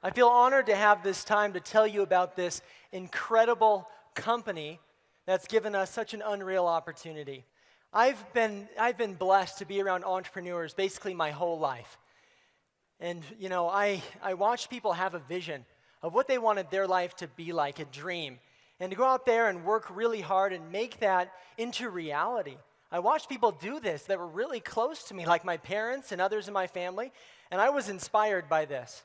I feel honored to have this time to tell you about this incredible company that's given us such an unreal opportunity. I've been blessed to be around entrepreneurs basically my whole life. And, I watched people have a vision of what they wanted their life to be like, a dream, and to go out there and work really hard and make that into reality. I watched people do this that were really close to me, like my parents and others in my family, and I was inspired by this.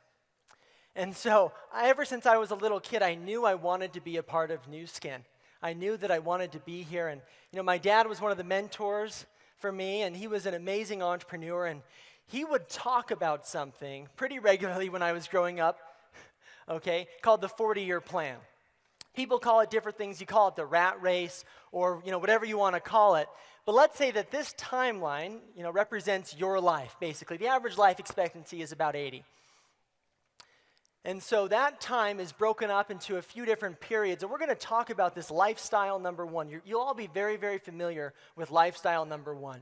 And so, ever since I was a little kid, I knew I wanted to be a part of Nu Skin. I knew that I wanted to be here, and my dad was one of the mentors for me, and he was an amazing entrepreneur, and he would talk about something pretty regularly when I was growing up, okay, called the 40-year plan. People call it different things. You call it the rat race or, whatever you want to call it. But let's say that this timeline, represents your life, basically. The average life expectancy is about 80. And so that time is broken up into a few different periods. And we're going to talk about this lifestyle number one. You'll all be very, very familiar with lifestyle number one.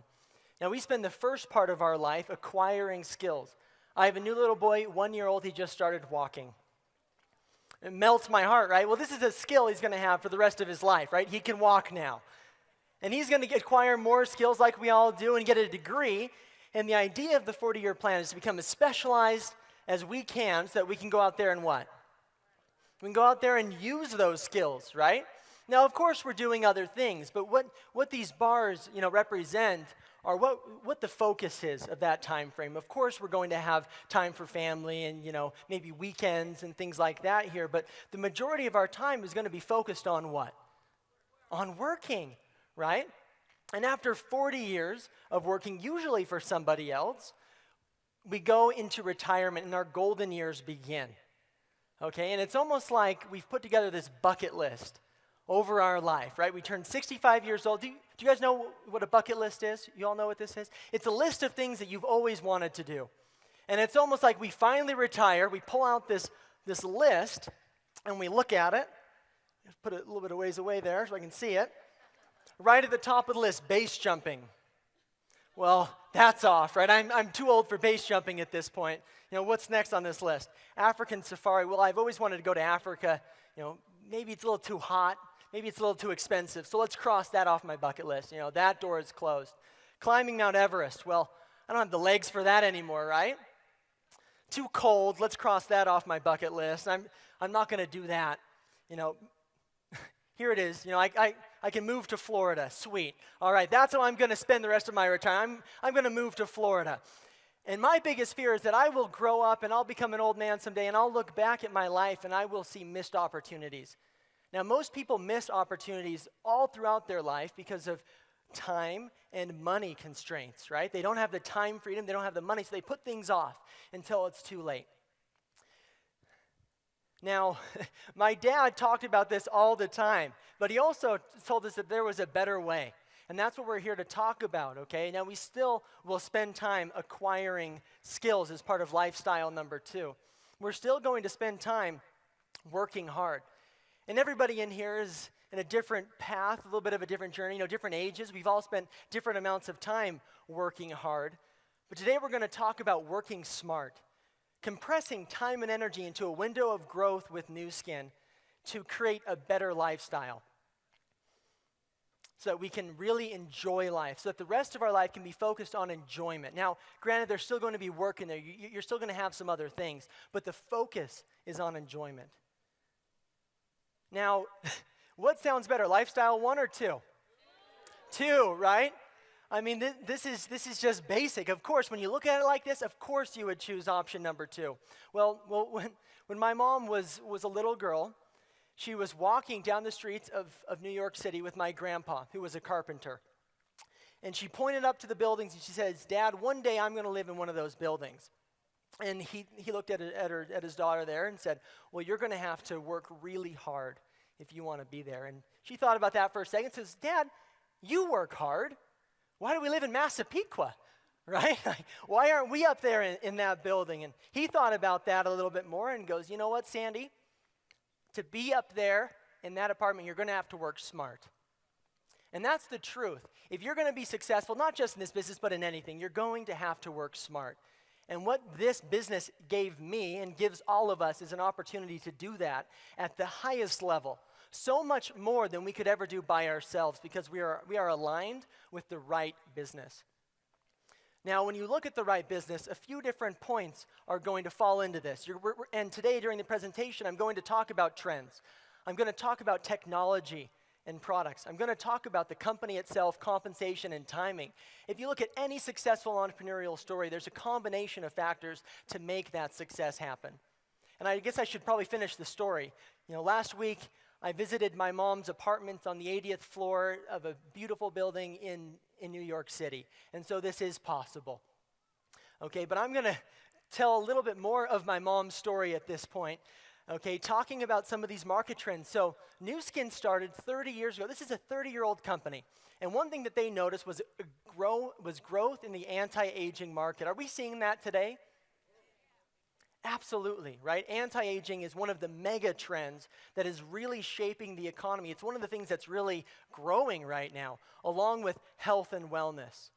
Now, we spend the first part of our life acquiring skills. I have a new little boy, 1-year-old. He just started walking. It melts my heart, right? Well, this is a skill he's going to have for the rest of his life, right? He can walk now. And he's going to acquire more skills like we all do and get a degree. And the idea of the 40-year plan is to become as specialized as we can so that we can go out there and what? We can go out there and use those skills, right? Now, of course, we're doing other things, but what these bars, represent are what the focus is of that time frame. Of course, we're going to have time for family and, maybe weekends and things like that here, but the majority of our time is going to be focused on what? On working, right? And after 40 years of working, usually for somebody else, we go into retirement and our golden years begin, okay? And it's almost like we've put together this bucket list over our life, right? We turn 65 years old. Do you guys know what a bucket list is? You all know what this is? It's a list of things that you've always wanted to do. And it's almost like we finally retire, we pull out this list, and we look at it. Put it a little bit of ways away there so I can see it. Right at the top of the list, base jumping. Well, that's off, right? I'm too old for base jumping at this point. What's next on this list? African safari. Well, I've always wanted to go to Africa. Maybe it's a little too hot. Maybe it's a little too expensive. So let's cross that off my bucket list. That door is closed. Climbing Mount Everest. Well, I don't have the legs for that anymore, right? Too cold. Let's cross that off my bucket list. I'm not going to do that. Here it is. I can move to Florida. Sweet. All right, that's how I'm going to spend the rest of my retirement. I'm going to move to Florida. And my biggest fear is that I will grow up and I'll become an old man someday and I'll look back at my life and I will see missed opportunities. Now, most people miss opportunities all throughout their life because of time and money constraints, right? They don't have the time freedom, they don't have the money, so they put things off until it's too late. Now, my dad talked about this all the time, but he also told us that there was a better way. And that's what we're here to talk about, okay? Now, we still will spend time acquiring skills as part of lifestyle number 2. We're still going to spend time working hard. And everybody in here is in a different path, a little bit of a different journey, different ages. We've all spent different amounts of time working hard. But today we're going to talk about working smart. Compressing time and energy into a window of growth with Nu Skin to create a better lifestyle so that we can really enjoy life, so that the rest of our life can be focused on enjoyment. Now, granted, there's still going to be work in there. You're still going to have some other things, but the focus is on enjoyment. Now, what sounds better, lifestyle 1 or 2? 2, right? I mean, this is just basic. Of course, when you look at it like this, of course you would choose option number 2. Well, when my mom was a little girl, she was walking down the streets of New York City with my grandpa, who was a carpenter. And she pointed up to the buildings and she says, "Dad, one day I'm going to live in one of those buildings." And he looked at his daughter there and said, "Well, you're going to have to work really hard if you want to be there." And she thought about that for a second and says, "Dad, you work hard. Why do we live in Massapequa, right? Why aren't we up there in that building?" And he thought about that a little bit more and goes, "You know what, Sandy? To be up there in that apartment, you're going to have to work smart." And that's the truth. If you're going to be successful, not just in this business, but in anything, you're going to have to work smart. And what this business gave me and gives all of us is an opportunity to do that at the highest level. So much more than we could ever do by ourselves because we are aligned with the right business. Now, when you look at the right business, a few different points are going to fall into this. And today during the presentation, I'm going to talk about trends. I'm going to talk about technology and products. I'm going to talk about the company itself, compensation, and timing. If you look at any successful entrepreneurial story, there's a combination of factors to make that success happen. And I guess I should probably finish the story. Last week, I visited my mom's apartment on the 80th floor of a beautiful building in New York City. And so this is possible. Okay, but I'm going to tell a little bit more of my mom's story at this point. Okay, talking about some of these market trends. So Nu Skin started 30 years ago. This is a 30-year-old company. And one thing that they noticed was growth in the anti-aging market. Are we seeing that today? Absolutely, right? Anti-aging is one of the mega trends that is really shaping the economy. It's one of the things that's really growing right now, along with health and wellness.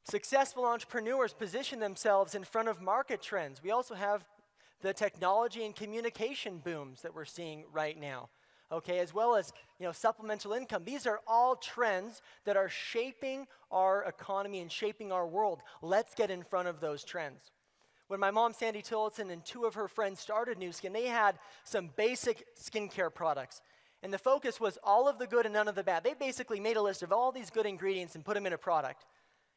Successful entrepreneurs position themselves in front of market trends. We also have the technology and communication booms that we're seeing right now, okay, as well as supplemental income. These are all trends that are shaping our economy and shaping our world. Let's get in front of those trends. When my mom, Sandy Tillotson, and two of her friends started Nu Skin, they had some basic skincare products. And the focus was all of the good and none of the bad. They basically made a list of all these good ingredients and put them in a product.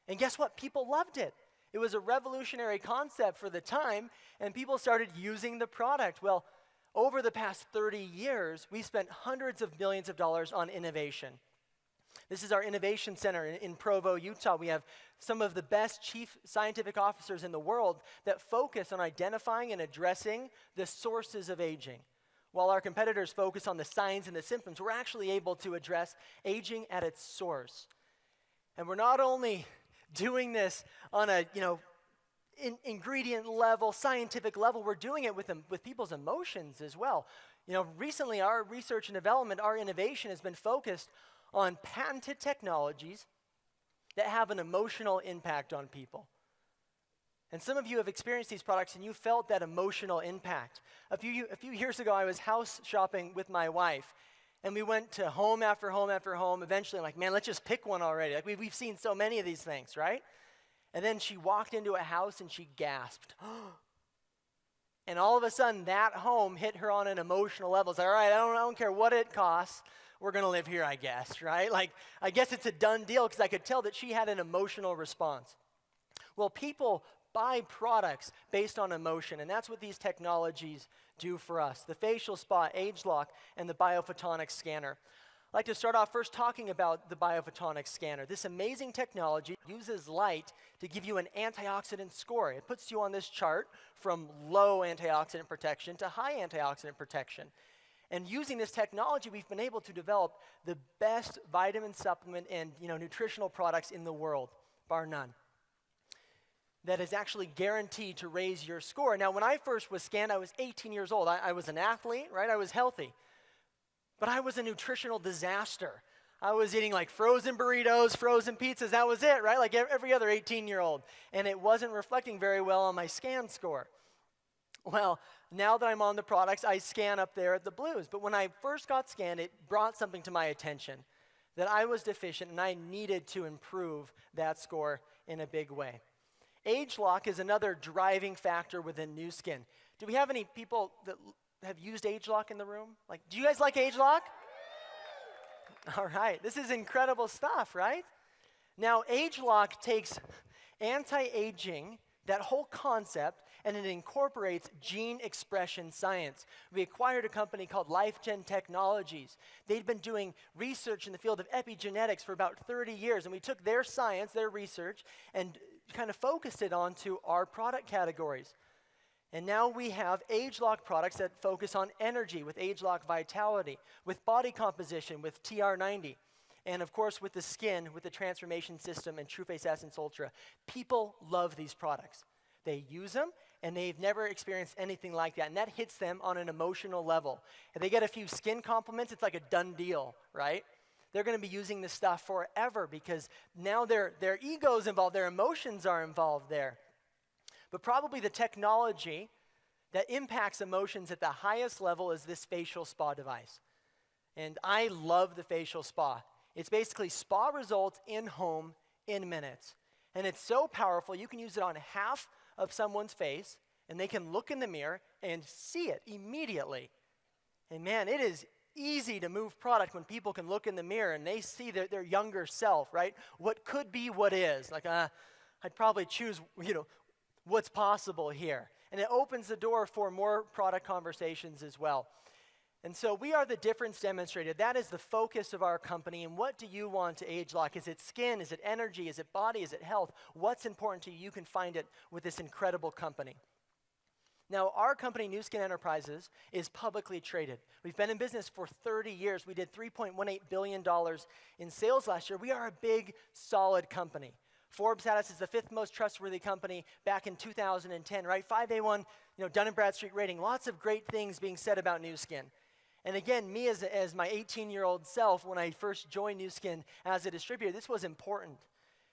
And guess what? People loved it. It was a revolutionary concept for the time, and people started using the product. Well, over the past 30 years, we spent hundreds of millions of dollars on innovation. This is our innovation center in Provo, Utah. We have some of the best chief scientific officers in the world that focus on identifying and addressing the sources of aging. While our competitors focus on the signs and the symptoms, we're actually able to address aging at its source. And we're not only doing this on a, ingredient level, scientific level, we're doing it with people's emotions as well. Recently our research and development, our innovation has been focused on patented technologies that have an emotional impact on people. And some of you have experienced these products and you felt that emotional impact. A few years ago, I was house shopping with my wife, and we went to home after home after home. Eventually, I'm like, man, let's just pick one already. Like we've seen so many of these things, right? And then she walked into a house and she gasped. And all of a sudden, that home hit her on an emotional level. It's like, all right, I don't care what it costs. We're going to live here, I guess, right? Like, I guess it's a done deal because I could tell that she had an emotional response. Well, people buy products based on emotion, and that's what these technologies do for us. The facial spa, age lock, and the biophotonics scanner. I'd like to start off first talking about the biophotonics scanner. This amazing technology uses light to give you an antioxidant score. It puts you on this chart from low antioxidant protection to high antioxidant protection. And using this technology, we've been able to develop the best vitamin supplement and nutritional products in the world, bar none. That is actually guaranteed to raise your score. Now, when I first was scanned, I was 18 years old. I was an athlete, right? I was healthy. But I was a nutritional disaster. I was eating like frozen burritos, frozen pizzas. That was it, right? Like every other 18-year-old. And it wasn't reflecting very well on my scan score. Well, now that I'm on the products, I scan up there at the blues. But when I first got scanned, it brought something to my attention that I was deficient and I needed to improve that score in a big way. Age lock is another driving factor within Nu Skin. Do we have any people that have used age lock in the room? Like, do you guys like age lock? All right, this is incredible stuff, right? Now, age lock takes anti-aging, that whole concept, and it incorporates gene expression science. We acquired a company called LifeGen Technologies. They'd been doing research in the field of epigenetics for about 30 years, and we took their science, their research, and kind of focused it onto our product categories. And now we have age-lock products that focus on energy with age-lock vitality, with body composition with TR90, and of course with the skin with the transformation system and TrueFace Essence Ultra. People love these products. They use them, and they've never experienced anything like that, and that hits them on an emotional level. If they get a few skin compliments, it's like a done deal, right? They're going to be using this stuff forever because now their ego's involved, their emotions are involved there. But probably the technology that impacts emotions at the highest level is this facial spa device. And I love the facial spa. It's basically spa results in home in minutes. And it's so powerful, you can use it on half of someone's face, and they can look in the mirror and see it immediately. And man, it is easy to move product when people can look in the mirror and they see their younger self, right? What could be what is. Like, I'd probably choose, what's possible here. And it opens the door for more product conversations as well. And so we are the difference demonstrated. That is the focus of our company. And what do you want to age like? Is it skin? Is it energy? Is it body? Is it health? What's important to you? You can find it with this incredible company. Now, our company, Nu Skin Enterprises, is publicly traded. We've been in business for 30 years. We did $3.18 billion in sales last year. We are a big, solid company. Forbes had us as the 5th most trustworthy company back in 2010, right? 5A1, Dun & Bradstreet rating. Lots of great things being said about Nu Skin. And again, me as my 18-year-old self, when I first joined Nu Skin as a distributor, this was important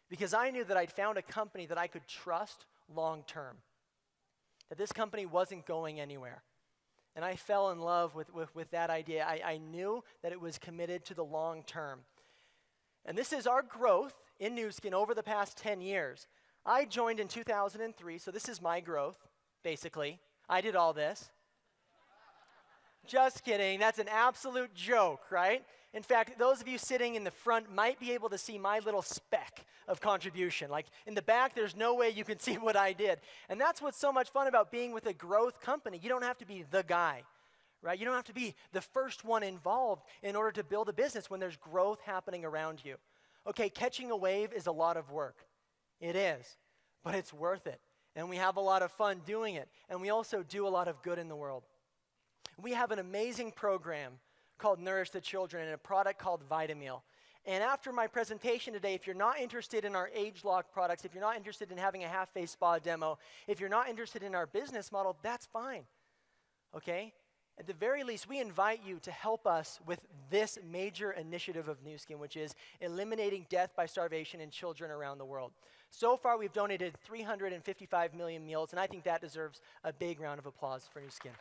because I knew that I'd found a company that I could trust long term, that this company wasn't going anywhere. And I fell in love with that idea. I knew that it was committed to the long term. And this is our growth in Nu Skin over the past 10 years. I joined in 2003, so this is my growth, basically. I did all this. Just kidding. That's an absolute joke, right? In fact, those of you sitting in the front might be able to see my little speck of contribution. Like in the back, there's no way you can see what I did. And that's what's so much fun about being with a growth company. You don't have to be the guy, right? You don't have to be the first one involved in order to build a business when there's growth happening around you. Okay, catching a wave is a lot of work. It is, but it's worth it. And we have a lot of fun doing it. And we also do a lot of good in the world. We have an amazing program called Nourish the Children and a product called Vitameal. And after my presentation today, if you're not interested in our age lock products, if you're not interested in having a half-face spa demo, if you're not interested in our business model, that's fine, okay? At the very least, we invite you to help us with this major initiative of Nu Skin, which is eliminating death by starvation in children around the world. So far, we've donated 355 million meals, and I think that deserves a big round of applause for Nu Skin.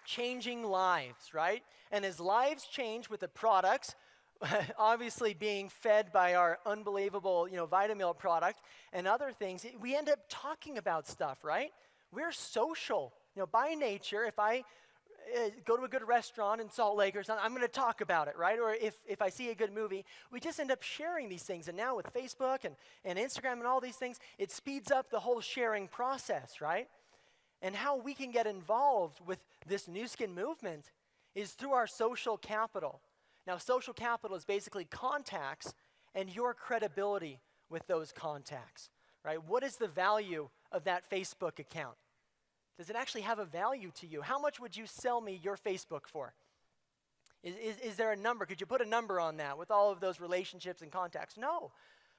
Changing lives, right? And as lives change with the products, obviously being fed by our unbelievable, Vitameal product and other things, we end up talking about stuff, right? We're social. By nature, if I go to a good restaurant in Salt Lake or something, I'm going to talk about it, right? Or if I see a good movie, we just end up sharing these things. And now with Facebook and Instagram and all these things, it speeds up the whole sharing process, right? And how we can get involved with this Nu Skin movement is through our social capital. Now, social capital is basically contacts and your credibility with those contacts, right? What is the value of that Facebook account? Does it actually have a value to you? How much would you sell me your Facebook for? Is there a number? Could you put a number on that with all of those relationships and contacts? No.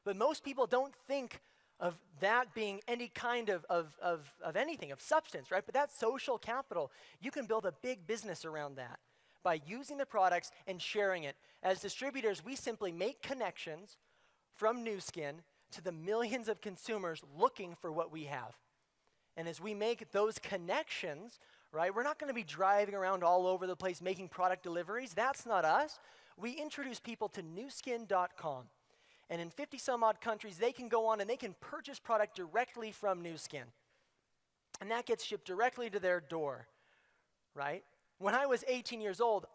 But most people don't think of that being any kind of anything, of substance, right? But that's social capital. You can build a big business around that by using the products and sharing it. As distributors, we simply make connections from Nu Skin to the millions of consumers looking for what we have. And as we make those connections, right, we're not going to be driving around all over the place making product deliveries. That's not us. We introduce people to nuskin.com. And in 50 some odd countries, they can go on and they can purchase product directly from Nu Skin. And that gets shipped directly to their door, right? When I was 18 years old,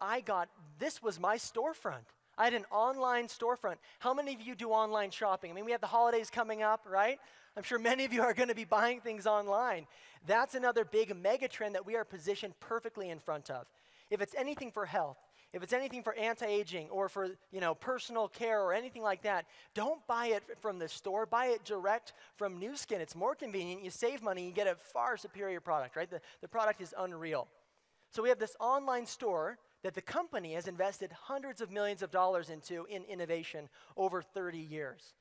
this was my storefront. I had an online storefront. How many of you do online shopping? I mean, we have the holidays coming up, right? I'm sure many of you are going to be buying things online. That's another big mega trend that we are positioned perfectly in front of. If it's anything for health, if it's anything for anti-aging or for, personal care or anything like that, don't buy it from the store. Buy it direct from Nu Skin. It's more convenient. You save money. You get a far superior product, right? The product is unreal. So we have this online store that the company has invested hundreds of millions of dollars into in innovation over 30 years,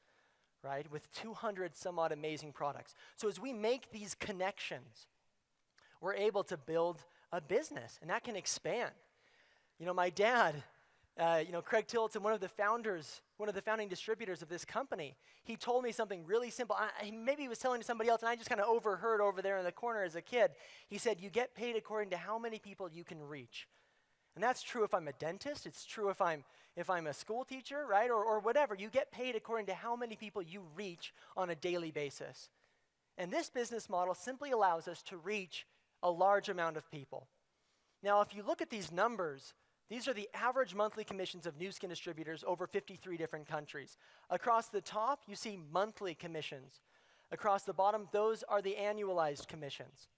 right? With 200 some odd amazing products. So as we make these connections, we're able to build a business, and that can expand. My dad Craig Tillotson, one of the founding distributors of this company, he told me something really simple. Maybe he was telling to somebody else, and I just kind of overheard over there in the corner as a kid. He said, you get paid according to how many people you can reach. And that's true if I'm a dentist. It's true if I'm a school teacher, right? Or whatever. You get paid according to how many people you reach on a daily basis. And this business model simply allows us to reach a large amount of people. Now, if you look at these numbers, these are the average monthly commissions of new skin distributors over 53 different countries. Across the top, you see monthly commissions. Across the bottom, those are the annualized commissions.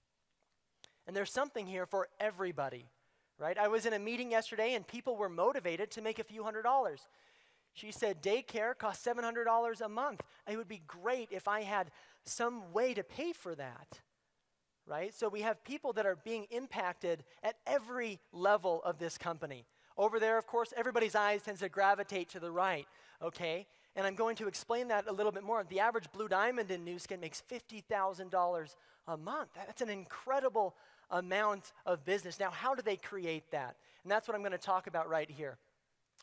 And there's something here for everybody, right? I was in a meeting yesterday, and people were motivated to make a few $100s. She said daycare costs $700 a month. It would be great if I had some way to pay for that, right? So we have people that are being impacted at every level of this company. Over there, of course, everybody's eyes tends to gravitate to the right, okay? And I'm going to explain that a little bit more. The average Blue Diamond in Nu Skin makes $50,000 a month. That's an incredible amount of business. Now, how do they create that? And that's what I'm going to talk about right here.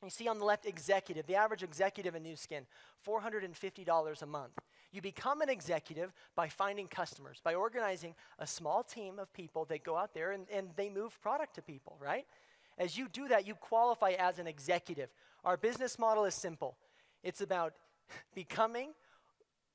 You see on the left, executive. The average executive in Nu Skin, $450 a month. You become an executive by finding customers, by organizing a small team of people that go out there and they move product to people, right? As you do that, you qualify as an executive. Our business model is simple. It's about becoming,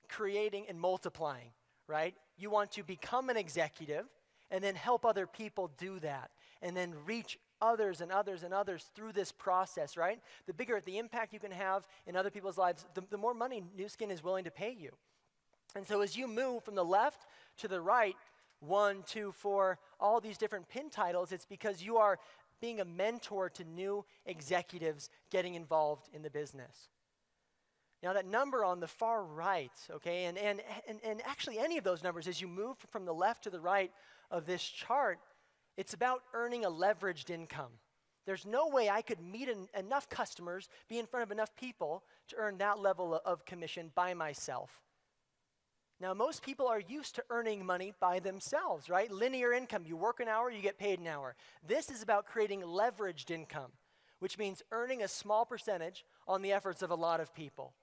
creating, and multiplying, right? You want to become an executive and then help other people do that and then reach others and others and others through this process, right? The bigger the impact you can have in other people's lives, the more money Nu Skin is willing to pay you. And so as you move from the left to the right, 1, 2, 4, all these different pin titles, it's because you are being a mentor to new executives getting involved in the business. Now that number on the far right, okay, and actually any of those numbers, as you move from the left to the right of this chart, it's about earning a leveraged income. There's no way I could meet enough customers, be in front of enough people to earn that level of commission by myself. Now, most people are used to earning money by themselves, right? Linear income, you work an hour, you get paid an hour. This is about creating leveraged income, which means earning a small percentage on the efforts of a lot of people.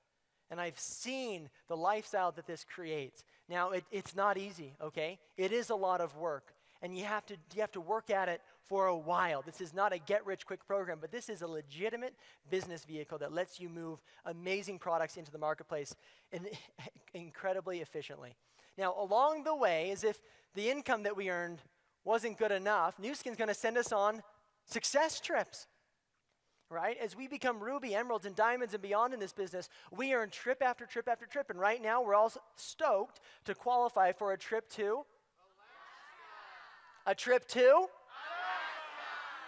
And I've seen the lifestyle that this creates. Now, it's not easy, okay? It is a lot of work. And you have to work at it for a while. This is not a get-rich-quick program, but this is a legitimate business vehicle that lets you move amazing products into the marketplace incredibly efficiently. Now, along the way, as if the income that we earned wasn't good enough, Nu Skin's going to send us on success trips, right? As we become ruby, emeralds, and diamonds and beyond in this business, we earn trip after trip after trip. And right now, we're all stoked to qualify for a trip to a trip to? Alaska.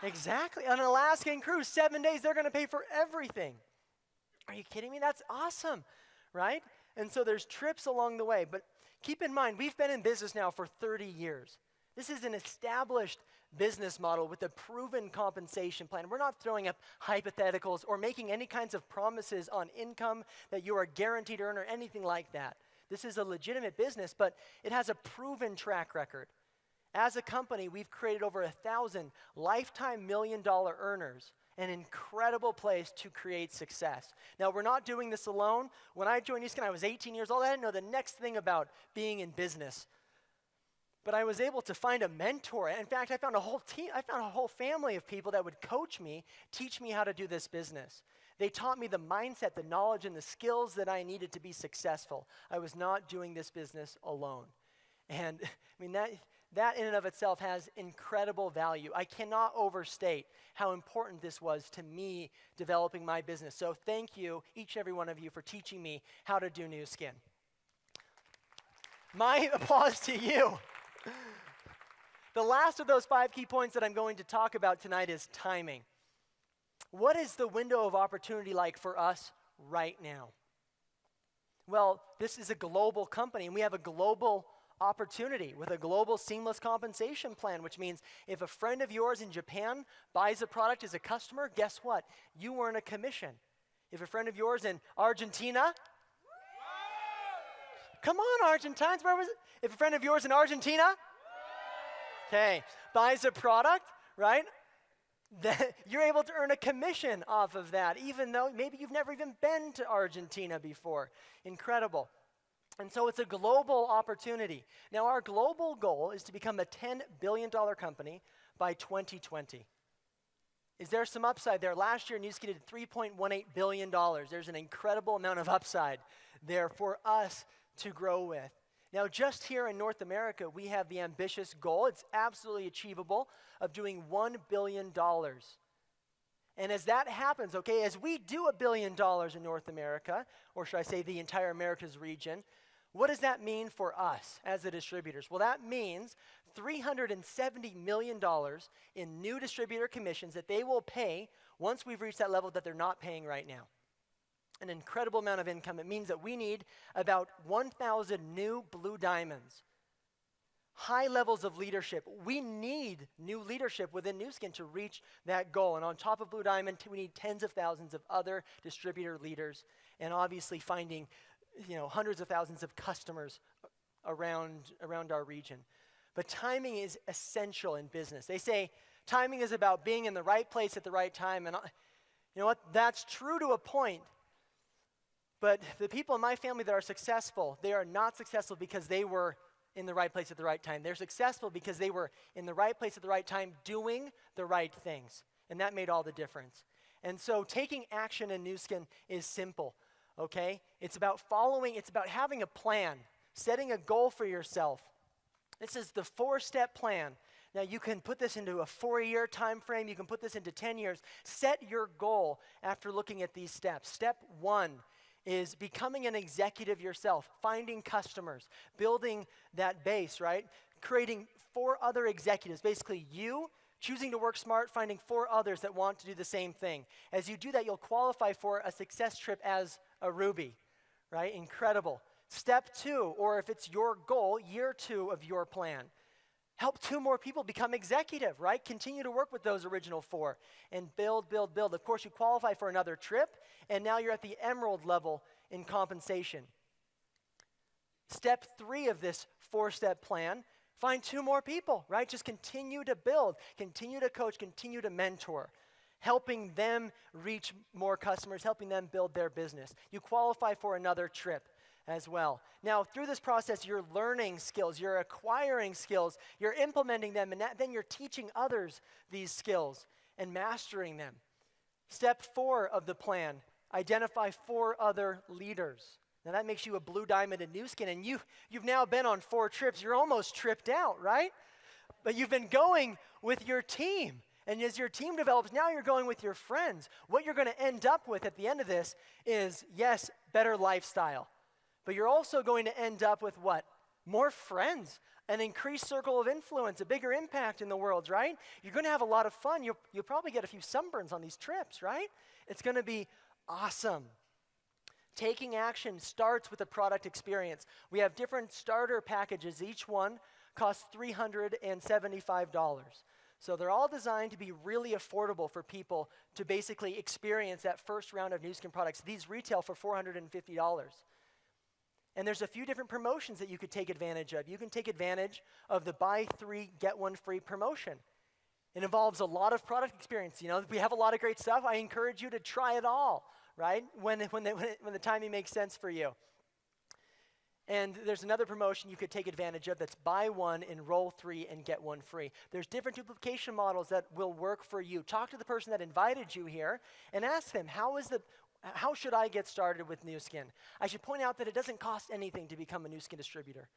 Exactly. An Alaskan cruise, 7 days, they're going to pay for everything. Are you kidding me? That's awesome, right? And so there's trips along the way. But keep in mind, we've been in business now for 30 years. This is an established business model with a proven compensation plan. We're not throwing up hypotheticals or making any kinds of promises on income that you are guaranteed to earn or anything like that. This is a legitimate business, but it has a proven track record. As a company, we've created over 1,000 lifetime million-dollar earners, an incredible place to create success. Now, we're not doing this alone. When I joined Nu Skin, I was 18 years old. I didn't know the next thing about being in business. But I was able to find a mentor. In fact, I found a whole team. I found a whole family of people that would coach me, teach me how to do this business. They taught me the mindset, the knowledge, and the skills that I needed to be successful. I was not doing this business alone. And I mean, that in and of itself has incredible value. I cannot overstate how important this was to me developing my business. So thank you, each and every one of you, for teaching me how to do Nu Skin. My applause to you. The last of those 5 key points that I'm going to talk about tonight is timing. What is the window of opportunity like for us right now? Well, this is a global company, and we have a global opportunity with a global seamless compensation plan, which means if a friend of yours in Japan buys a product as a customer, guess what? You earn a commission. If a friend of yours in Argentina, come on, Argentines, where was it? If a friend of yours in Argentina, okay, buys a product, right? that you're able to earn a commission off of that, even though maybe you've never even been to Argentina before. Incredible. And so it's a global opportunity. Now, our global goal is to become a $10 billion company by 2020. Is there some upside there? Last year, Newskin did $3.18 billion. There's an incredible amount of upside there for us to grow with. Now, just here in North America, we have the ambitious goal, it's absolutely achievable, of doing $1 billion. And as that happens, okay, as we do $1 billion in North America, or should I say the entire Americas region, what does that mean for us as the distributors? Well, that means $370 million in new distributor commissions that they will pay once we've reached that level that they're not paying right now. An incredible amount of income. It means that we need about 1,000 new blue diamonds. High levels of leadership. We need new leadership within Nu Skin to reach that goal. And on top of Blue Diamond, we need tens of thousands of other distributor leaders, and obviously finding, hundreds of thousands of customers around our region. But timing is essential in business. They say timing is about being in the right place at the right time. And you know what? That's true to a point. But the people in my family that are successful, they are not successful because they were in the right place at the right time. They're successful because they were in the right place at the right time doing the right things. And that made all the difference. And so taking action in Nu Skin is simple, okay? It's about having a plan, setting a goal for yourself. This is the 4-step plan. Now, you can put this into a 4-year time frame. You can put this into 10 years. Set your goal after looking at these steps. Step 1 is becoming an executive yourself, finding customers, building that base, right? Creating 4 other executives, basically you choosing to work smart, finding 4 others that want to do the same thing. As you do that, you'll qualify for a success trip as a Ruby, right? Incredible. Step 2, or if it's your goal, year 2 of your plan, help 2 more people become executive, right? Continue to work with those original 4 and build, build, build. Of course, you qualify for another trip, and now you're at the emerald level in compensation. Step 3 of this 4-step plan, find 2 more people, right? Just continue to build, continue to coach, continue to mentor, helping them reach more customers, helping them build their business. You qualify for another trip as well. Now, through this process, you're learning skills, you're acquiring skills, you're implementing them, and then you're teaching others these skills and mastering them. Step 4 of the plan, identify 4 other leaders. Now, that makes you a blue diamond in Nu Skin, and you've now been on 4 trips. You're almost tripped out, right? But you've been going with your team. And as your team develops, now you're going with your friends. What you're going to end up with at the end of this is, yes, better lifestyle. But you're also going to end up with what? More friends, an increased circle of influence, a bigger impact in the world, right? You're going to have a lot of fun. You'll probably get a few sunburns on these trips, right? It's going to be awesome. Taking action starts with a product experience. We have different starter packages. Each one costs $375. So they're all designed to be really affordable for people to basically experience that first round of Nu Skin products. These retail for $450. And there's a few different promotions that you could take advantage of. You can take advantage of the buy 3, get 1 free promotion. It involves a lot of product experience. We have a lot of great stuff. I encourage you to try it all, right? When the timing makes sense for you. And there's another promotion you could take advantage of that's buy 1, enroll 3, and get 1 free. There's different duplication models that will work for you. Talk to the person that invited you here and ask them, how should I get started with Nu Skin? I should point out that it doesn't cost anything to become a Nu Skin distributor.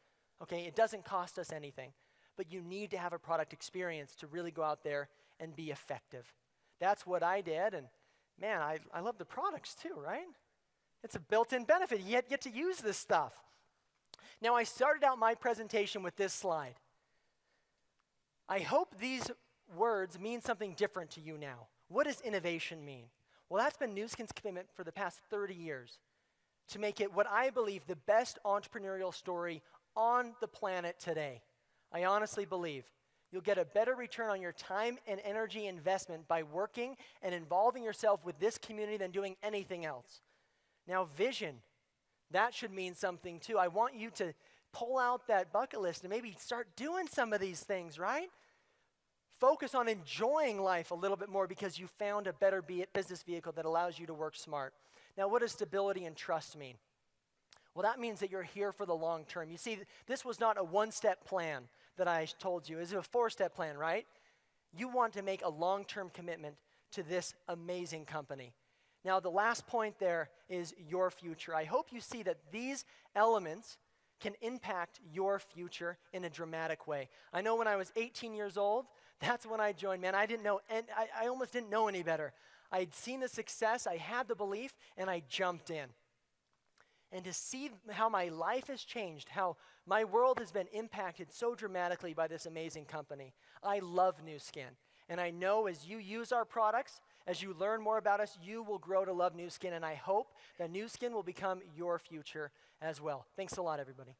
Okay, it doesn't cost us anything. But you need to have a product experience to really go out there and be effective. That's what I did, and man, I love the products too, right? It's a built-in benefit. You get to use this stuff. Now, I started out my presentation with this slide. I hope these words mean something different to you now. What does innovation mean? Well, that's been Nu Skin's commitment for the past 30 years to make it what I believe the best entrepreneurial story on the planet today. I honestly believe you'll get a better return on your time and energy investment by working and involving yourself with this community than doing anything else. Now, vision, that should mean something too. I want you to pull out that bucket list and maybe start doing some of these things, right? focus on enjoying life a little bit more because you found a better business vehicle that allows you to work smart. Now, what does stability and trust mean? Well, that means that you're here for the long term. You see, this was not a one-step plan that I told you. It's a four-step plan, right? You want to make a long-term commitment to this amazing company. Now, the last point there is your future. I hope you see that these elements can impact your future in a dramatic way. I know when I was 18 years old, that's when I joined. Man, I didn't know, and I almost didn't know any better. I had seen the success, I had the belief, and I jumped in. And to see how my life has changed, how my world has been impacted so dramatically by this amazing company. I love Nu Skin. And I know as you use our products, as you learn more about us, you will grow to love Nu Skin. And I hope that Nu Skin will become your future as well. Thanks a lot, everybody.